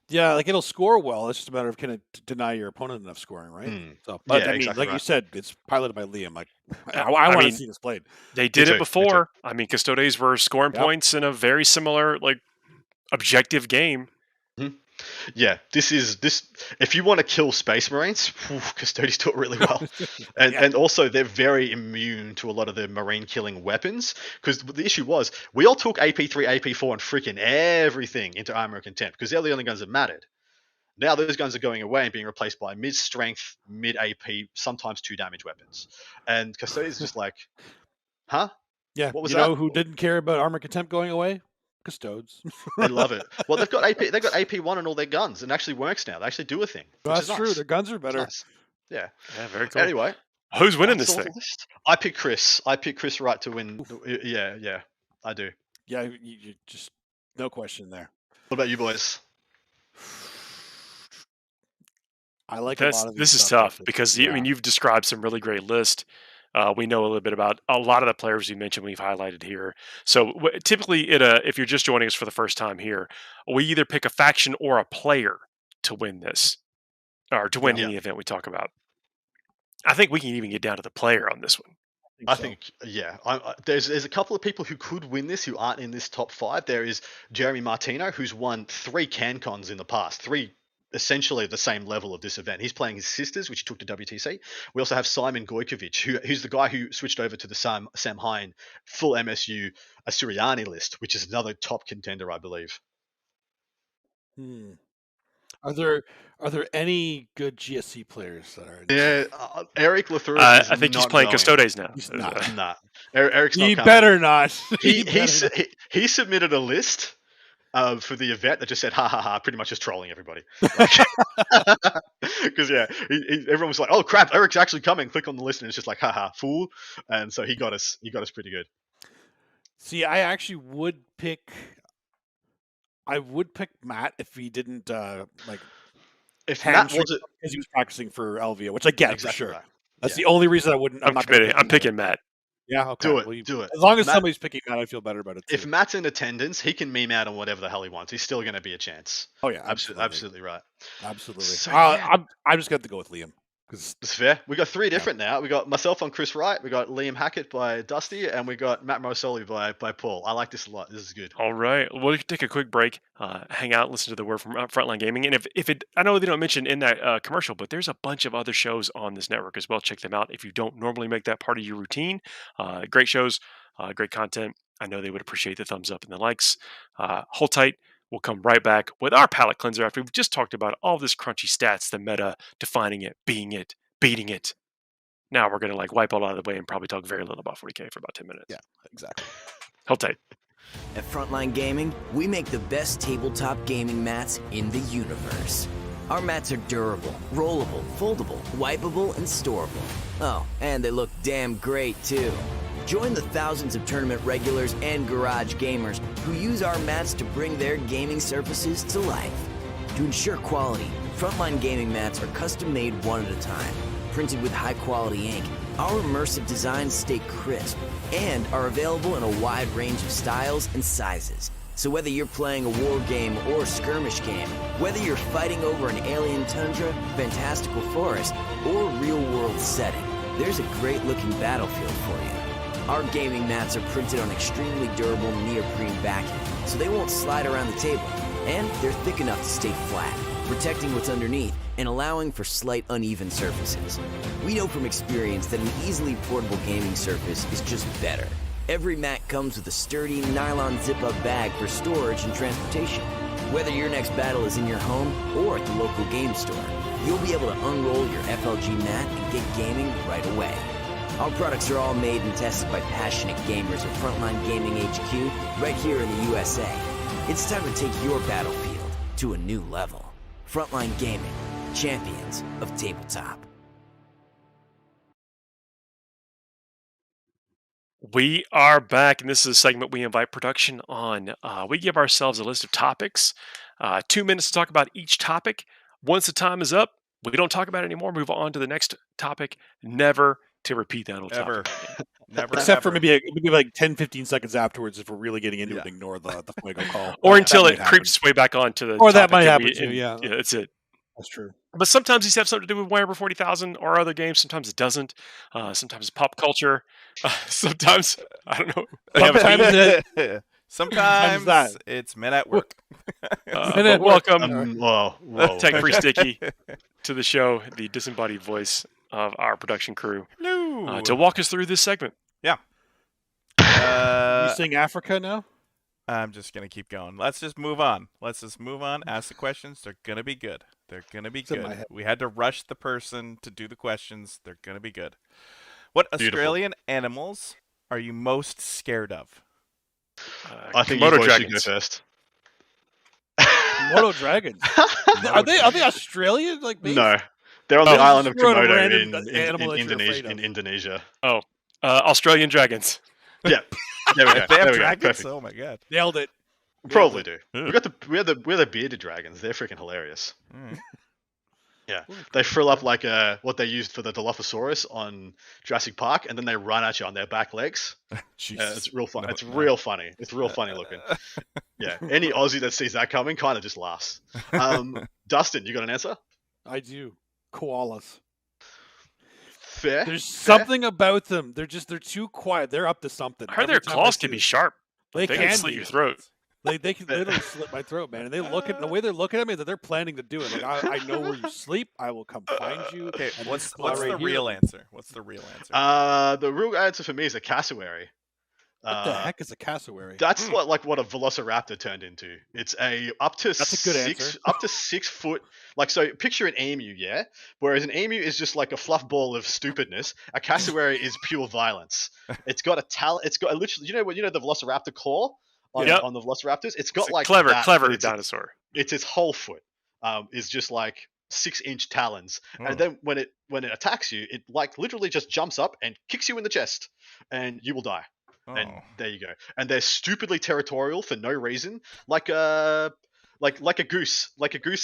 Yeah, it'll score well. It's just a matter of can it deny your opponent enough scoring, right? So, but I mean, exactly, you said, it's piloted by Liam. I want to see this played. They did it before. I mean, Custodes were scoring points in a very similar, objective game. Mm-hmm. Yeah, this. If you want to kill Space Marines, Custodes do it really well, and also they're very immune to a lot of the Marine killing weapons. Because the issue was, we all took AP3, AP4, and freaking everything into Armor of Contempt because they're the only guns that mattered. Now those guns are going away and being replaced by mid-strength, mid-AP, sometimes 2 damage weapons. And Custodes is just like, huh? Yeah. What was you that? know who didn't care about armor contempt going away? Custodes. They love it. Well, they've got AP1 on all their guns, and it actually works now. They actually do a thing. That's Which is true. nice. Their guns are It's better. nice. Yeah. Yeah, very cool. Anyway, who's winning that's this all thing? the list. I pick Chris. I pick Chris Wright to win. Yeah, I do. Yeah, you just no question there. What about you boys? I like a lot of this is stuff tough because I mean you've described some really great list. We know a little bit about a lot of the players you mentioned we've highlighted here. So typically, if you're just joining us for the first time here, we either pick a faction or a player to win this, or to win any event we talk about. I think we can even get down to the player on this one. I think, there's a couple of people who could win this who aren't in this top 5. There is Jeremy Martino, who's won 3 CanCons in the past, 3 essentially the same level of this event. He's playing his sisters, which he took to WTC. We also have Simon Gojkovic, who's the guy who switched over to the Sam Hine full MSU Asuriani list, which is another top contender, I believe. Are there any good GSC players that are? Eric Lethurus. I think he's playing Custodes now. He's not. Nah, Eric's not. He better not. He submitted a list for the event that just said ha ha ha, pretty much just trolling everybody. Because everyone was like, "Oh crap, Eric's actually coming." Click on the list, and it's just like, "Ha ha, fool!" And so he got us pretty good. See, I actually would pick. I would pick Matt if he didn't If Matt was it because he was practicing for Elvia, which I get exactly for sure. right. That's the only reason I wouldn't. I'm picking Matt. Yeah, okay. Do it. As long as somebody's picking Matt, I feel better about it too. If Matt's in attendance, he can meme out on whatever the hell he wants. He's still going to be a chance. Oh yeah, absolutely right. Absolutely. So, I'm just going to go with Liam because it's fair. We got 3 different now. We got myself on Chris Wright. We got Liam Hackett by Dusty, and we got Matt Morosoli by Paul. I like this a lot. This is good. All right, we'll take a quick break, hang out, listen to the word from Frontline Gaming, and if it, I know they don't mention in that commercial, but there's a bunch of other shows on this network as well. Check them out if you don't normally make that part of your routine. Great shows, great content. I know they would appreciate the thumbs up and the likes. Hold tight. We'll come right back with our palate cleanser after we've just talked about all this crunchy stats, the meta, defining it, being it, beating it. Now we're going to wipe all out of the way and probably talk very little about 40K for about 10 minutes. Yeah, exactly. Hold tight. At Frontline Gaming, we make the best tabletop gaming mats in the universe. Our mats are durable, rollable, foldable, wipeable, and storable. Oh, and they look damn great too. Join the thousands of tournament regulars and garage gamers who use our mats to bring their gaming surfaces to life. To ensure quality, Frontline Gaming mats are custom made one at a time, printed with high quality ink. Our immersive designs stay crisp and are available in a wide range of styles and sizes. So whether you're playing a war game or a skirmish game, whether you're fighting over an alien tundra, fantastical forest, or real world setting, there's a great looking battlefield for you. Our gaming mats are printed on extremely durable neoprene backing, so they won't slide around the table. And they're thick enough to stay flat, protecting what's underneath and allowing for slight uneven surfaces. We know from experience that an easily portable gaming surface is just better. Every mat comes with a sturdy nylon zip-up bag for storage and transportation. Whether your next battle is in your home or at the local game store, you'll be able to unroll your FLG mat and get gaming right away. Our products are all made and tested by passionate gamers at Frontline Gaming HQ right here in the USA. It's time to take your battlefield to a new level. Frontline Gaming, champions of tabletop. We are back, and this is a segment we invite production on. We give ourselves a list of topics, 2 minutes to talk about each topic. Once the time is up, we don't talk about it anymore. Move on to the next topic. Never to repeat that old topic. Never. Except for maybe 10-15 seconds afterwards if we're really getting into it, ignore the fuego call. Or until it creeps its way back onto the Or that topic might and happen too, yeah. Yeah, that's it. That's true. But sometimes these have something to do with Warhammer 40,000 or other games. Sometimes it doesn't. Sometimes it's pop culture. Sometimes, I don't know. Sometimes it's men at work. But welcome, Whoa. Tech Priest Dicky, to the show, the disembodied voice of our production crew, to walk us through this segment. Yeah. You sing Africa now? I'm just going to keep going. Let's just move on. Ask the questions. They're going to be good. Good. We had to rush the person to do the questions. They're going to be good. What Australian animals are you most scared of? I think Komodo you boys should go dragons. first. Komodo dragons. Are they Australian? Like based? No, they're on the just island of throw out a Komodo random animal that you're Indonesia. afraid of. In Indonesia. Australian dragons. Yeah, there we go. If they have There we go. dragons, Perfect. oh my god. Nailed it. Probably do. Yeah. We have the bearded dragons. They're freaking hilarious. Mm. Yeah, they frill up like what they used for the Dilophosaurus on Jurassic Park, and then they run at you on their back legs. It's real fun. No, It's no. real funny. It's real funny looking. Yeah, any Aussie that sees that coming kind of just laughs. Dustin, you got an answer? I do. Koalas. Fair. There's Fair? something about them. They're too quiet. They're up to something. I heard Every their time I claws see can be them. sharp. They They can can slit be. your throat. They can literally slit my throat, man. And they look at the way they're looking at me that they're planning to do it. Like I know where you sleep. I will come find you. Okay, and what's this claw the right here. real answer? What's the real answer? The real answer for me is a cassowary. What the heck is a cassowary? That's like what a velociraptor turned into. It's up to That's a good six answer. 6 foot. Like, so picture an emu, yeah. Whereas an emu is just like a fluff ball of stupidness. A cassowary is pure violence. It's got a talent. It's got literally, you know the velociraptor claw on the velociraptors. It's got It's a like clever that, but it's dinosaur. its whole foot is just like 6-inch talons, Oh. and then when it attacks you, it like literally just jumps up and kicks you in the chest, and you will die. And Oh. there you go. And they're stupidly territorial for no reason, like a goose,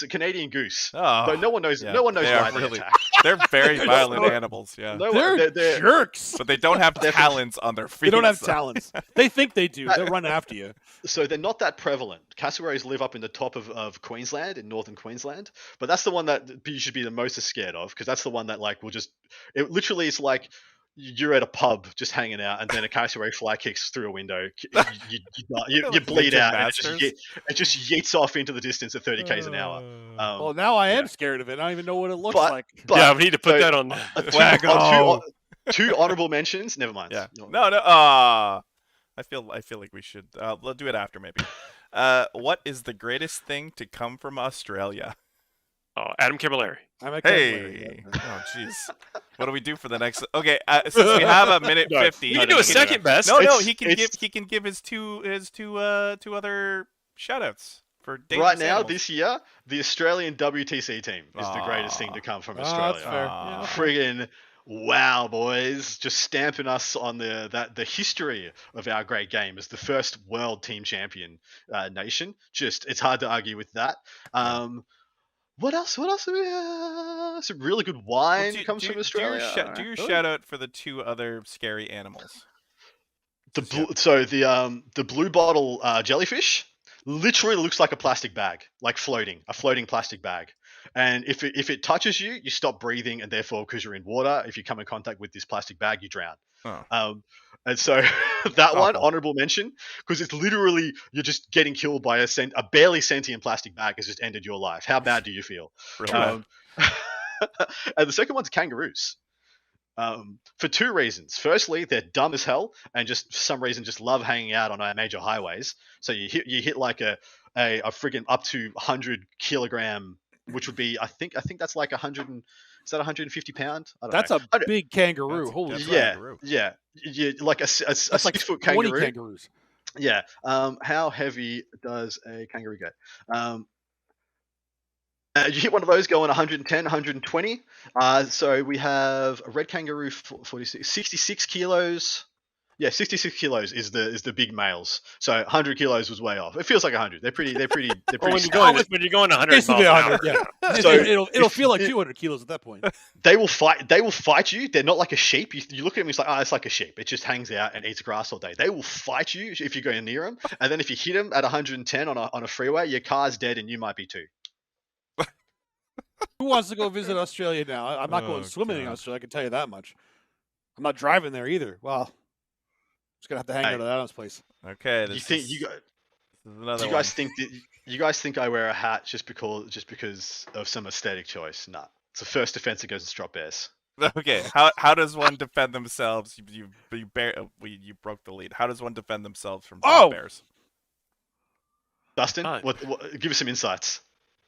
a Canadian goose. Oh, Though no one knows yeah, why they are they really- attack. They're very violent animals, yeah. No, They're jerks. But they don't have talons on their feet. They don't have so- talents. They think they do. They'll run after you. So they're not that prevalent. Cassowaries live up in the top of Queensland, in northern Queensland, but that's the one that you should be the most scared of, because that's the one that like will just, it literally is like you're at a pub just hanging out, and then a cassowary fly kicks through a window, you bleed out, and it just yeets off into the distance at 30 k's an hour. Well, now I am yeah. scared of it. I don't even know what it looks But- like. but- Yeah, we need to put so- that on. Two honorable mentions. Never mind. Yeah. You know, No. I feel like we should. We'll do it after maybe. What is the greatest thing to come from Australia? Oh, Adam Camilleri. I'm a Hey. Oh, jeez. What do we do for the next? Okay, since we have a minute No, 50. You can do a second best. No, It's- he can give his two other shoutouts for Right dangerous now, animals. this year, the Australian WTC team is the greatest thing to come from Australia. That's fair. Aw. Yeah. Friggin' wow, boys! Just stamping us on the history of our great game as the first world team champion nation. Just, it's hard to argue with that. What else? What else? Some really good wine comes from Australia. Do your shout out for the two other scary animals. The blue bottle jellyfish literally looks like a plastic bag, like a floating plastic bag. And if it touches you, you stop breathing, and therefore, because you're in water, if you come in contact with this plastic bag, you drown. Oh. And so that one, Awful. honorable mention, because it's literally you're just getting killed by a barely sentient plastic bag has just ended your life. How bad do you feel? Really bad. And the second one's kangaroos. For two reasons. Firstly, they're dumb as hell, and just for some reason just love hanging out on our major highways. So you hit like a friggin' up to 100 kilogram, which would be I think that's like 100. Is that 150 pound? I don't That's know. a big kangaroo. Holy that's shit. yeah, kangaroo. yeah, like a That's like 6 foot 20 kangaroo. kangaroos. Yeah. How heavy does a kangaroo get? You hit one of those going 110, 120. So we have a red kangaroo, 66 kilos. Yeah, 66 kilos is the big males. So 100 kilos was way off. It feels like 100. They're pretty. Well, When when you're going 100 miles Basically an 100. hour. Yeah. So it'll feel like 200 kilos at that point. They will fight you. They're not like a sheep. You look at them, it's like, it's like a sheep. It just hangs out and eats grass all day. They will fight you if you go near them. And then if you hit them at 110 on a freeway, your car's dead and you might be too. Who wants to go visit Australia now? I'm not going swimming in God. Australia. I can tell you that much. I'm not driving there either. Well, just gonna have to hang out at Adam's place. Okay. You This think is, you guys? this is another Do you one. guys think you guys think I wear a hat just because of some aesthetic choice? Nah, it's the first offense against strop bears. Okay. How does one defend themselves? You broke the lead. How does one defend themselves from Oh! bears? Dustin, Fine. what? Give us some insights.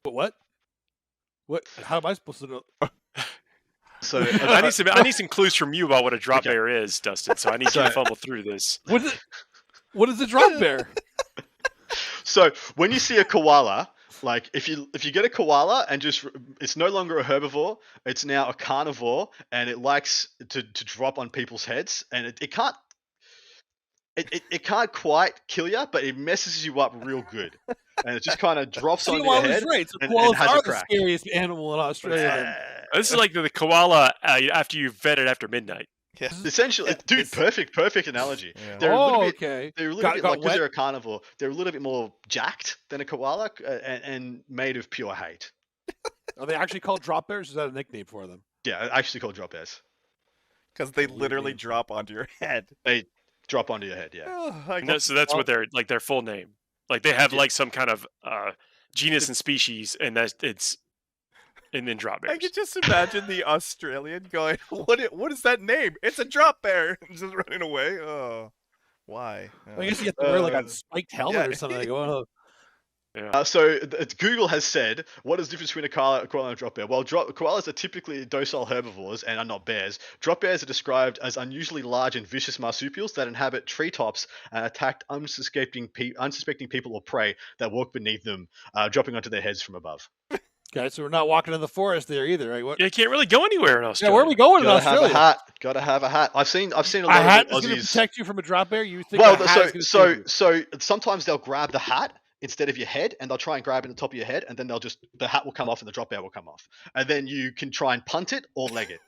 But what? What? How am I supposed to know? So I need some clues from you about what a drop bear is, Dustin. So I need you to fumble through this. What is a drop bear? So when you see a koala, like if you get a koala and it's no longer a herbivore, it's now a carnivore, and it likes to drop on people's heads, and it can't. It can't quite kill you, but it messes you up real good, and it just kind of drops on your head. Right. So and koalas has are a the crack. scariest animal in Australia. This is like the koala after you vet it after midnight. Yeah. Essentially, dude, perfect analogy. Yeah. They're a little bit, okay. They're a little bit got like, because wet? they're a carnivore, they're a little bit more jacked than a koala, and made of pure hate. Are they actually called drop bears? Or is that a nickname for them? Yeah, actually called drop bears. Because they literally drop onto your head. They drop onto your head. Yeah. Oh, So that's what their full name. Like they have like some kind of genus and species, and and then drop bears. I could just imagine the Australian going, "What is that name? It's a drop bear," and just running away. Oh, why? I guess you have to wear like a spiked helmet or something. Like, oh. Yeah. So Google has said, what is the difference between a koala and a drop bear? Well, koalas are typically docile herbivores and are not bears. Drop bears are described as unusually large and vicious marsupials that inhabit treetops and attack unsuspecting people or prey that walk beneath them, dropping onto their heads from above. Okay, so we're not walking in the forest there either, right? Yeah, you can't really go anywhere in Australia. Yeah, where are we going in Australia? Gotta have a hat. I've seen a lot a hat of is going to Aussies. protect you from a drop bear. You think? Well, a hat is gonna save you? so sometimes they'll grab the hat instead of your head, and they'll try and grab it on the top of your head, and then the hat will come off and the drop bear will come off, and then you can try and punt it or leg it.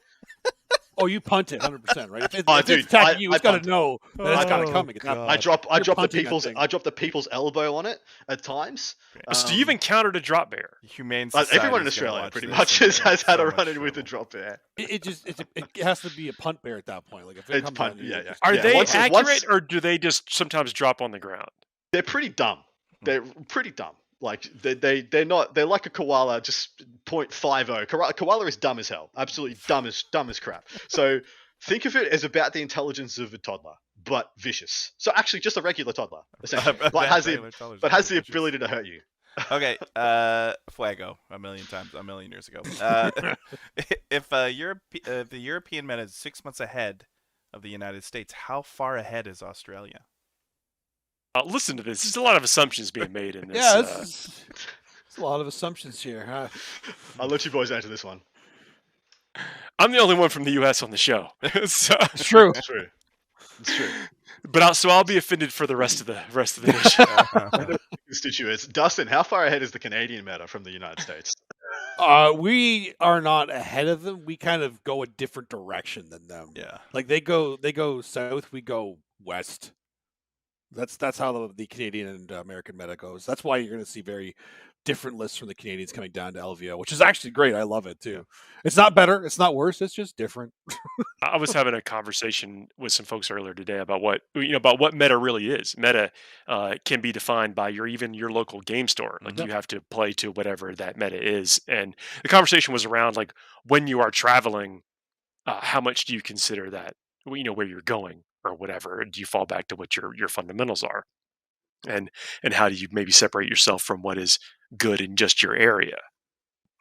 Oh, you punt it 100%, right? If it's Dude, attacking you, it's got punt to know that it's got to come. I drop the punting people's elbow on it at times. So you've encountered a drop bear. Humane everyone in society's gonna Australia watch pretty this much and has get had so a much run-in with a trouble. drop bear. It has to be a punt bear at that point. Like if it It's comes punt, on you, yeah. Are they Once- accurate, or do they just sometimes drop on the ground? They're pretty dumb. They're pretty dumb. Like they're not. They're like a koala, just 0.50. Koala is dumb as hell. Absolutely dumb as crap. So think of it as about the intelligence of a toddler, but vicious. So actually, just a regular toddler, essentially, but has the ability to hurt you. Okay, Fuego, a million years ago. If the European Met is 6 months ahead of the United States, how far ahead is Australia? Listen to this. There's a lot of assumptions being made in this. Yeah, there's a lot of assumptions here. Huh? I'll let you boys answer this one. I'm the only one from the U.S. on the show. It's true. It's true. It's true. But I'll be offended for the rest of the nation. Constituents. Dustin, how far ahead is the Canadian Meta from the United States? We are not ahead of them. We kind of go a different direction than them. Yeah. Like they go south, we go west. That's how the Canadian and American meta goes. That's why you're going to see very different lists from the Canadians coming down to LVO, which is actually great. I love it too. It's not better, it's not worse. It's just different. I was having a conversation with some folks earlier today about what meta really is. Meta can be defined by your local game store. Like you have to play to whatever that meta is. And the conversation was around like when you are traveling, how much do you consider that where you're going or whatever? Do you fall back to what your fundamentals are? And how do you maybe separate yourself from what is good in just your area?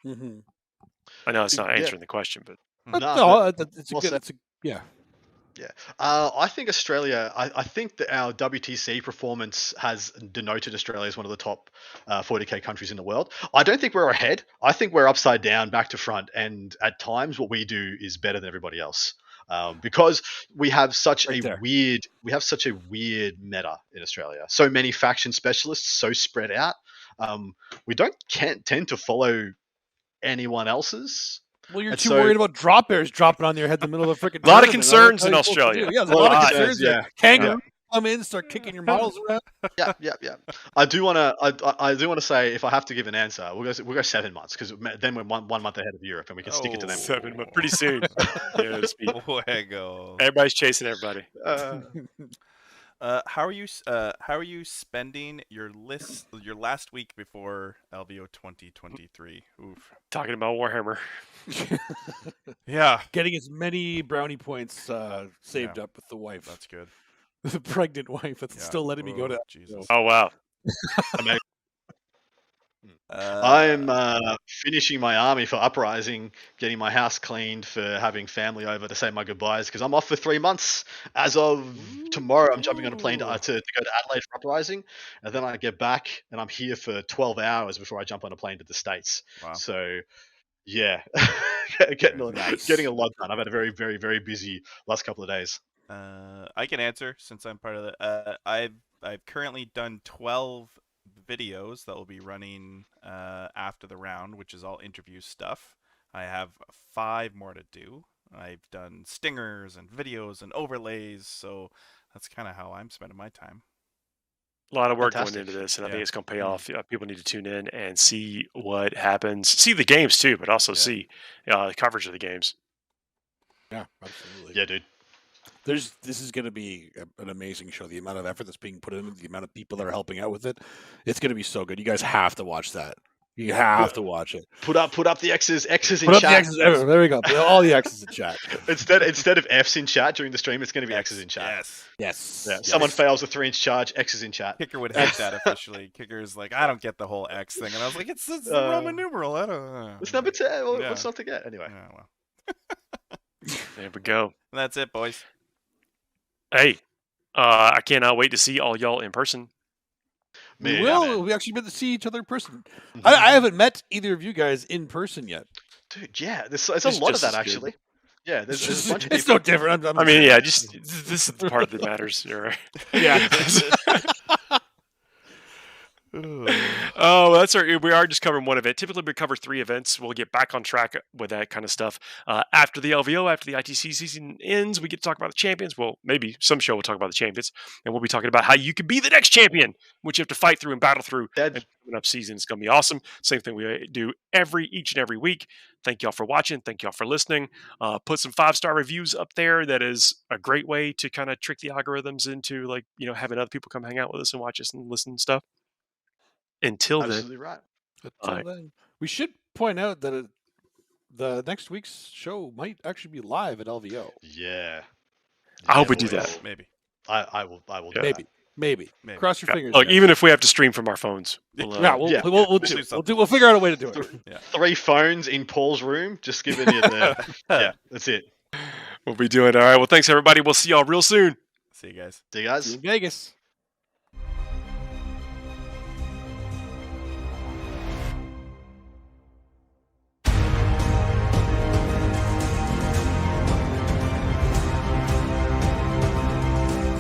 Mm-hmm. I know it's not answering the question, but it's a good. Yeah. I think Australia. I think that our WTC performance has denoted Australia as one of the top 40k countries in the world. I don't think we're ahead. I think we're upside down, back to front, and at times what we do is better than everybody else. Because we have such a weird meta in Australia. So many faction specialists, so spread out. We can't tend to follow anyone else's. Well, you're too worried about drop bears dropping on your head in the middle of a freaking. A lot of concerns in Australia. Yeah, there's a lot of concerns. Yeah, kangaroo come in, start kicking your models around. Yeah. I do want to say, if I have to give an answer, we'll go 7 months, because then we're one month ahead of Europe, and we can stick it to them. 7 months, pretty soon. Fuego. Everybody's chasing everybody. How are you spending your last week before LVO 2023? Oof. Talking about Warhammer. Yeah. Getting as many brownie points saved up with the wife. That's good. The pregnant wife that's still letting me go to. Jesus. Oh wow. I'm finishing my army for Uprising, getting my house cleaned for having family over to say my goodbyes because I'm off for 3 months. As of tomorrow, I'm jumping on a plane to go to Adelaide for Uprising, and then I get back and I'm here for 12 hours before I jump on a plane to the States. Wow. So, yeah, getting a lot done. I've had a very, very, very busy last couple of days. I can answer since I'm part of the. I've currently done 12 videos that will be running after the round, which is all interview stuff. I have 5 more to do. I've done stingers and videos and overlays, so that's kind of how I'm spending my time. A lot of work Fantastic. going into this, and I think it's going to pay off. People need to tune in and see what happens. See the games too, but also see coverage of the games. Yeah, absolutely. Yeah, dude. This is going to be an amazing show. The amount of effort that's being put in, the amount of people that are helping out with it, it's going to be so good. You guys have to watch that. You have to watch it. Put up the X's in Put chat. up the X's. There we go. Put all the X's in chat. Instead of F's in chat during the stream, it's going to be X's in chat. Yes. Yeah. Someone fails a 3-inch charge, X's in chat. Kicker would hate that officially. Kicker's like, I don't get the whole X thing, and I was like, it's a Roman numeral. I don't. It's number 10. What's not to get anyway? Yeah, well. There we go. And that's it, boys. Hey, I cannot wait to see all y'all in person. We will. We actually get to see each other in person. I haven't met either of you guys in person yet. Dude, yeah. There's a lot of that, actually. Yeah, there's a bunch of people. It's no different. Just this is the part that matters. You're right. Yeah. Oh, well, that's we are just covering one event. Typically, we cover 3 events. We'll get back on track with that kind of stuff after the LVO, after the ITC season ends. We get to talk about the champions. Well, maybe some show will talk about the champions, and we'll be talking about how you can be the next champion, which you have to fight through and battle through. And coming up season, it's going to be awesome. Same thing we do each and every week. Thank y'all for watching. Thank y'all for listening. Put some 5-star reviews up there. That is a great way to kind of trick the algorithms into having other people come hang out with us and watch us and listen and stuff. Until Absolutely right. Then, we should point out that the next week's show might actually be live at LVO. Yeah. I hope we do that. Maybe. I will do that. Maybe. Cross your fingers. Look, even if we have to stream from our phones, we'll figure out a way to do it. 3 phones in Paul's room, just giving you the that's it. We'll be doing it. All right. Well, thanks everybody. We'll see y'all real soon. See you guys. See you guys. See you in Vegas.